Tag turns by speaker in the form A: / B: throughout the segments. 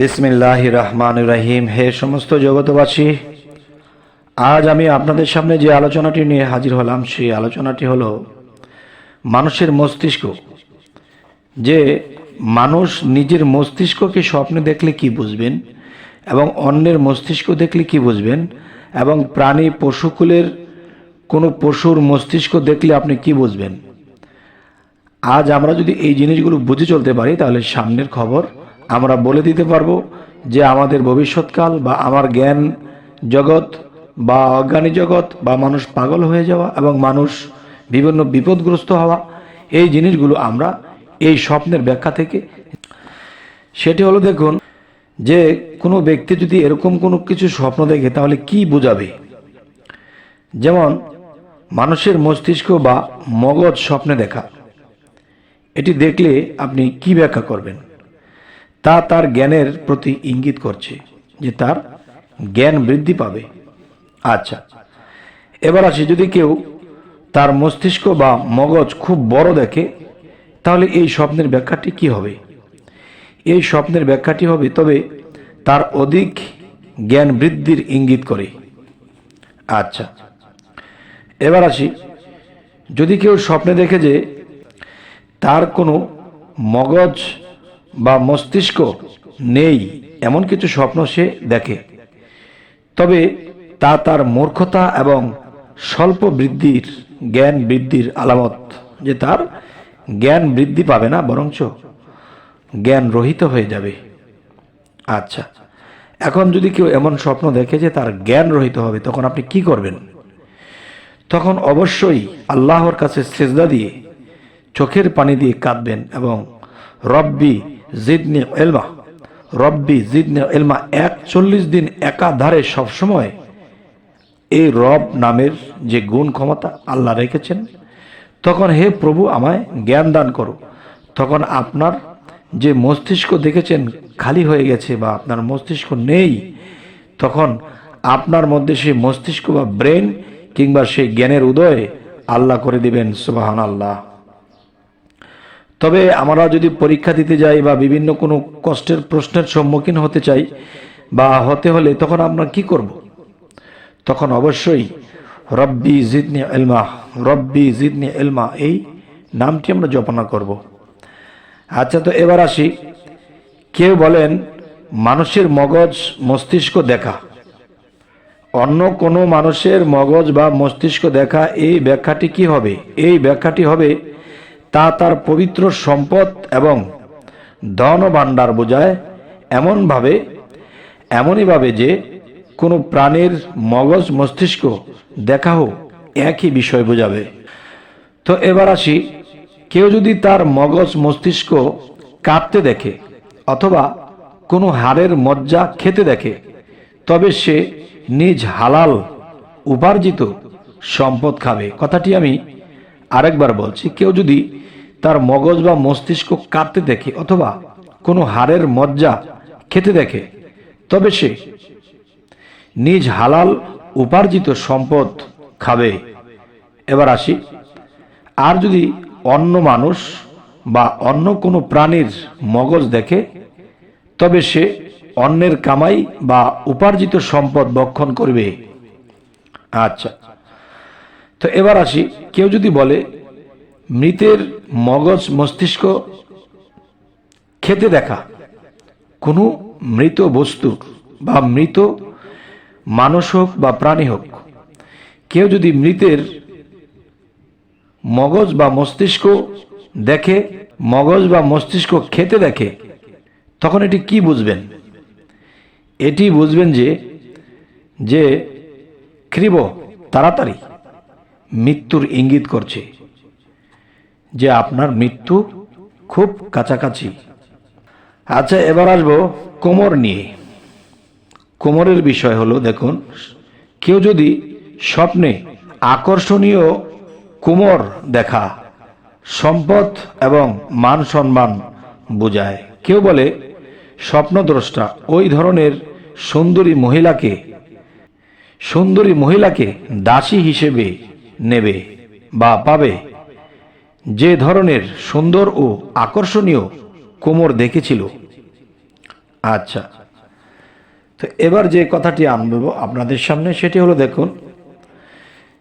A: বিসমিল্লাহির রহমানির রহিম। হে সমস্ত জগতবাসী, আজ আমি আপনাদের সামনে যে আলোচনাটি নিয়ে হাজির হলাম সেই আলোচনাটি হলো মানুষের মস্তিষ্ক। যে মানুষ নিজের মস্তিষ্ককে স্বপ্নে দেখলে কি বুঝবেন এবং অন্যের মস্তিষ্ক দেখলে কি বুঝবেন, এবং প্রাণী পশুকুলের কোনো পশুর মস্তিষ্ক দেখলে আপনি কি বুঝবেন। আজ আমরা যদি এই জিনিসগুলো বুঝে চলতে পারি তাহলে সামনের খবর আমরা বলে দিতে পারবো যে আমাদের ভবিষ্যৎকাল বা আমার জ্ঞান জগৎ বা অজ্ঞানী জগৎ বা মানুষ পাগল হয়ে যাওয়া এবং মানুষ বিভিন্ন বিপদগ্রস্ত হওয়া, এই জিনিসগুলো আমরা এই স্বপ্নের ব্যাখ্যা থেকে। সেটি হলো, দেখুন, যে কোনো ব্যক্তি যদি এরকম কোনো কিছু স্বপ্ন দেখে তাহলে কি বোঝাবে। যেমন মানুষের মস্তিষ্ক বা মগজ স্বপ্নে দেখা, এটি দেখলে আপনি কি ব্যাখ্যা করবেন? তা তার জ্ঞানের প্রতি ইঙ্গিত করছে যে তার জ্ঞান বৃদ্ধি পাবে। আচ্ছা, এবার আসি, যদি কেউ তার মস্তিষ্ক বা মগজ খুব বড় দেখে তাহলে এই স্বপ্নের ব্যাখ্যাটি কি হবে? এই স্বপ্নের ব্যাখ্যাটি হবে তবে তার অধিক জ্ঞান বৃদ্ধির ইঙ্গিত করে। আচ্ছা, এবার আসি, যদি কেউ স্বপ্নে দেখে যে তার কোনো মগজ বা মস্তিষ্ক নেই, এমন কিছু স্বপ্ন সে দেখে, তবে তা তার মূর্খতা এবং স্বল্প বৃদ্ধির জ্ঞান বৃদ্ধির আলামত, যে তার জ্ঞান বৃদ্ধি পাবে না, বরঞ্চ জ্ঞান রহিত হয়ে যাবে। আচ্ছা, এখন যদি কেউ এমন স্বপ্ন দেখে যে তার জ্ঞান রহিত হবে, তখন আপনি কি করবেন? তখন অবশ্যই আল্লাহর কাছে সেজদা দিয়ে চোখের পানি দিয়ে কাঁদবেন এবং রব্বি জিদনি ইলমা, রব্বি জিদনি ইলমা 41 দিন একাধারে সবসময় এই রব নামের যে গুণ ক্ষমতা আল্লাহ রেখেছেন, তখন হে প্রভু আমায় জ্ঞান দান করো। তখন আপনার যে মস্তিষ্ক দেখেছেন খালি হয়ে গেছে বা আপনার মস্তিষ্ক নেই, তখন আপনার মধ্যে সেই মস্তিষ্ক বা ব্রেন কিংবা সেই জ্ঞানের উদয় আল্লাহ করে দিবেন। সুবহানাল্লাহ। তবে আমরা যদি পরীক্ষা দিতে যাই বা বিভিন্ন কোনো কষ্টের প্রশ্নের সম্মুখীন হতে চাই বা হতে হলে, তখন আমরা কি করব? তখন অবশ্যই রব্বি জিদনি ইলমা, রব্বি জিদনি ইলমা, এই নামটি আমরা জপনা করব। আচ্ছা, তো এবার আসি, কেউ বলেন মানুষের মগজ মস্তিষ্ক দেখা, অন্য কোনো মানুষের মগজ বা মস্তিষ্ক দেখা, এই ব্যাখ্যাটি কি হবে? এই ব্যাখ্যাটি হবে তা তার পবিত্র সম্পদ এবং ধন ভাণ্ডার বোঝায়, এমনইভাবে যে কোনো প্রাণীর মগজ মস্তিষ্ক দেখাও একই বিষয় বোঝাবে। তো এবার আসি, কেউ যদি তার মগজ মস্তিষ্ক কাঁপতে দেখে অথবা কোনো হাড়ের মজ্জা খেতে দেখে, তবে সে নিজ হালাল উপার্জিত সম্পদ খাবে। কথাটি আমি আরেকবার বলছি, কেউ যদি তার মগজ বা মস্তিষ্ক কাঁপতে দেখে অথবা কোনো হাড়ের মজ্জা খেতে দেখে, তবে সে নিজ হালাল উপার্জিত সম্পদ খাবে। এবার আসি, আর যদি অন্য মানুষ বা অন্য কোনো প্রাণীর মগজ দেখে, তবে সে অন্যের কামাই বা উপার্জিত সম্পদ ভক্ষণ করবে। আচ্ছা, তো এবার আসি, কেউ যদি বলে মৃতের মগজ মস্তিষ্ক খেতে দেখা কোনো মৃত বস্তু বা মৃত মানুষ হোক বা প্রাণী হোক, কেউ যদি মৃতের মগজ বা মস্তিষ্ক দেখে, মগজ বা মস্তিষ্ক খেতে দেখে, তখন এটি কি বুঝবেন? এটি বুঝবেন যে খ্রিব তাড়াতাড়ি মৃত্যুর ইঙ্গিত করছে, যে আপনার মৃত্যু খুব কাছাকাছি। আচ্ছা, এবার আসবো কোমর নিয়ে। কোমরের বিষয় হলো, দেখুন, কেউ যদি স্বপ্নে আকর্ষণীয় কোমর দেখা সম্পদ এবং মান সম্মান বোঝায়। কেউ বলে স্বপ্নদ্রষ্টা ওই ধরনের সুন্দরী মহিলাকে দাসী হিসেবে নেবে বা পাবে, যে ধরনের সুন্দর ও আকর্ষণীয় কোমর দেখেছিল। আচ্ছা, তো এবার যে কথাটি আনবো আপনাদের সামনে সেটি হলো, দেখুন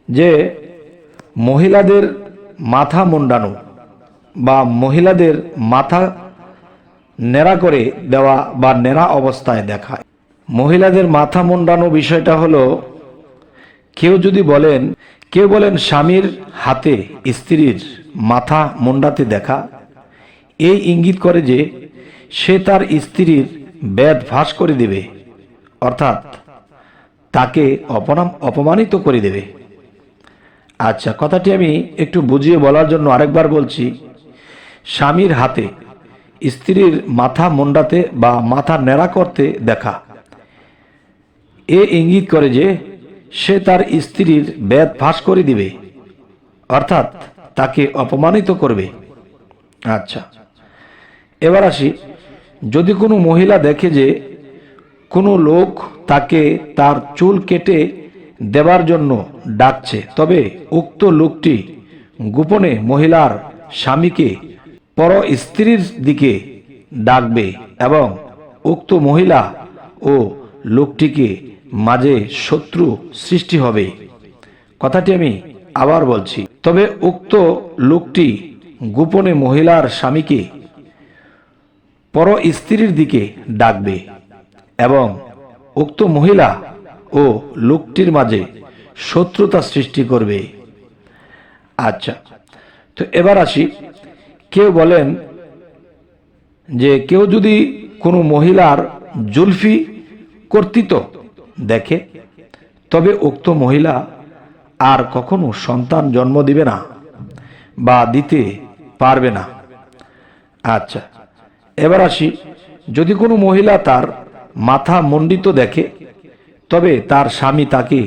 A: যে মহিলাদের মাথা মুন্ডানো বা মহিলাদের মাথা নেড়া করে দেওয়া বা নেড়া অবস্থায় দেখা। মহিলাদের মাথা মুন্ডানো বিষয়টা হলো, কেউ বলেন স্বামীর হাতে স্ত্রীর মাথা মুন্ডাতে দেখা, এই ইঙ্গিত করে যে সে তার স্ত্রীর বেদ ফাঁস করে দেবে, অর্থাৎ তাকে অপমানিত করে দেবে। আচ্ছা, কথাটি আমি একটু বুঝিয়ে বলার জন্য আরেকবার বলছি। স্বামীর হাতে স্ত্রীর মাথা মুন্ডাতে বা মাথা নেড়া করতে দেখা, এ ইঙ্গিত করে যে সে তার স্ত্রীর বেদ ফাঁস করে দিবে, অর্থাৎ তাকে অপমানিত করবে। আচ্ছা, এবার আসি, যদি কোনো মহিলা দেখে যে কোনো লোক তাকে তার চুল কেটে দেবার জন্য ডাকছে, তবে উক্ত লোকটি গোপনে মহিলার স্বামীকে পর স্ত্রীর দিকে ডাকবে এবং উক্ত মহিলা ও লোকটিকে মাঝে শত্রু সৃষ্টি হবে। কথাটি আমি আবার বলছি, তবে উক্ত লোকটি গোপনে মহিলার স্বামীকে পর স্ত্রীর দিকে ডাকবে এবং উক্ত মহিলা ও লোকটির মাঝে শত্রুতা সৃষ্টি করবে। আচ্ছা, তো এবার আসি, বলেন যে কেউ যদি কোনো মহিলার জুলফি কর্তৃত্ব দেখে, তবে উক্ত মহিলা আর কখনো সন্তান জন্ম দিবে না বা দিতে পারবে না। আচ্ছা, এবার আসি, যদি কোনো মহিলা তার মাথা মণ্ডিত দেখে, তবে তার স্বামী তাকে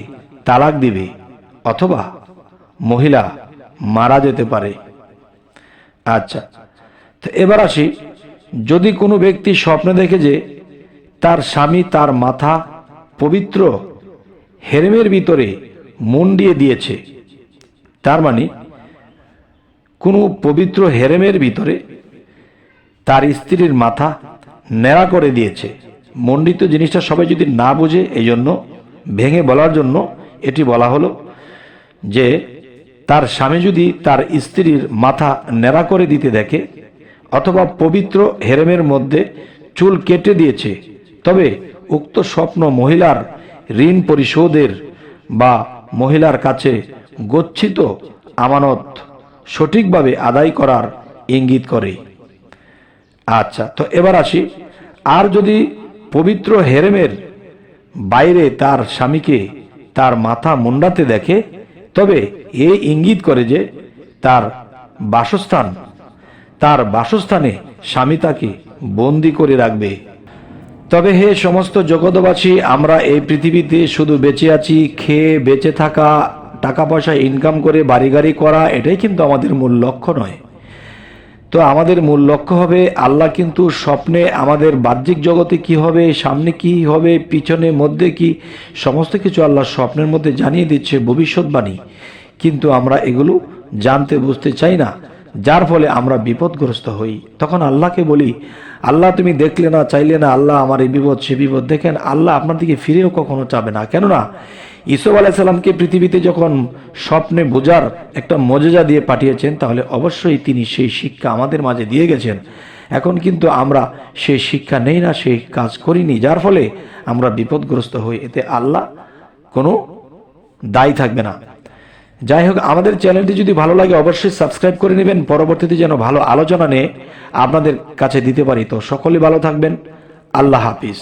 A: তালাক দিবে অথবা মহিলা মারা যেতে পারে। আচ্ছা, তো এবার আসি, যদি কোনো ব্যক্তি স্বপ্নে দেখে যে তার স্বামী তার মাথা পবিত্র হেরেমের ভিতরে মুন্ডিয়ে দিয়েছে, তার মানে কোনো পবিত্র হেরেমের ভিতরে তার স্ত্রীর মাথা নেড়া করে দিয়েছে। মণ্ডিত জিনিসটা সবাই যদি না বুঝে, এই জন্য ভেঙে বলার জন্য এটি বলা হলো যে তার স্বামী যদি তার স্ত্রীর মাথা নেড়া করে দিতে দেখে অথবা পবিত্র হেরেমের মধ্যে চুল কেটে দিয়েছে, তবে উক্ত স্বপ্ন মহিলার ঋণ পরিশোধের বা মহিলার কাছে গচ্ছিত আমানত সঠিকভাবে আদায় করার ইঙ্গিত করে। আচ্ছা, তো এবার আসি, আর যদি পবিত্র হেরেমের বাইরে তার স্বামীকে তার মাথা মুন্ডাতে দেখে, তবে এই ইঙ্গিত করে যে তার বাসস্থানে স্বামী তাকে বন্দি করে রাখবে। তবে হে সমস্ত জগৎবাসী, আমরা এই পৃথিবীতে শুধু বেঁচে আছি, খেয়ে বেঁচে থাকা, টাকা পয়সা ইনকাম করে বাড়ি গাড়ি করা, এটাই কিন্তু আমাদের মূল লক্ষ্য নয়। তো আমাদের মূল লক্ষ্য হবে আল্লাহ কিন্তু স্বপ্নে আমাদের বাহ্যিক জগতে কি হবে, সামনে কি হবে, পিছনে মধ্যে কি, সমস্ত কিছু আল্লাহ স্বপ্নের মধ্যে জানিয়ে দিচ্ছে, ভবিষ্যৎবাণী, কিন্তু আমরা এগুলো জানতে বুঝতে চাই না, যার ফলে আমরা বিপদগ্রস্ত হই। তখন আল্লাহকে বলি, আল্লাহ তুমি দেখলে না, চাইলে না, আল্লাহ আমার এই বিপদ সে বিপদ। দেখেন, আল্লাহ আপনার দিকে ফিরেও কখনো চাবে না। কেননা ইসুফ আলাইসাল্লামকে পৃথিবীতে যখন স্বপ্নে বোঝার একটা মজেজা দিয়ে পাঠিয়েছেন, তাহলে অবশ্যই তিনি সেই শিক্ষা আমাদের মাঝে দিয়ে গেছেন। এখন কিন্তু আমরা সেই শিক্ষা নেই না, সেই কাজ করিনি, যার ফলে আমরা বিপদগ্রস্ত হই। এতে আল্লাহ কোনো দায়ী থাকবে না। যাই হোক, আমাদের চ্যানেলটি যদি ভালো লাগে অবশ্যই সাবস্ক্রাইব করে নেবেন, পরবর্তীতে যেন ভালো আলোচনা নিয়ে আপনাদের কাছে দিতে পারি। তো সকলে ভালো থাকবেন, আল্লাহ হাফিজ।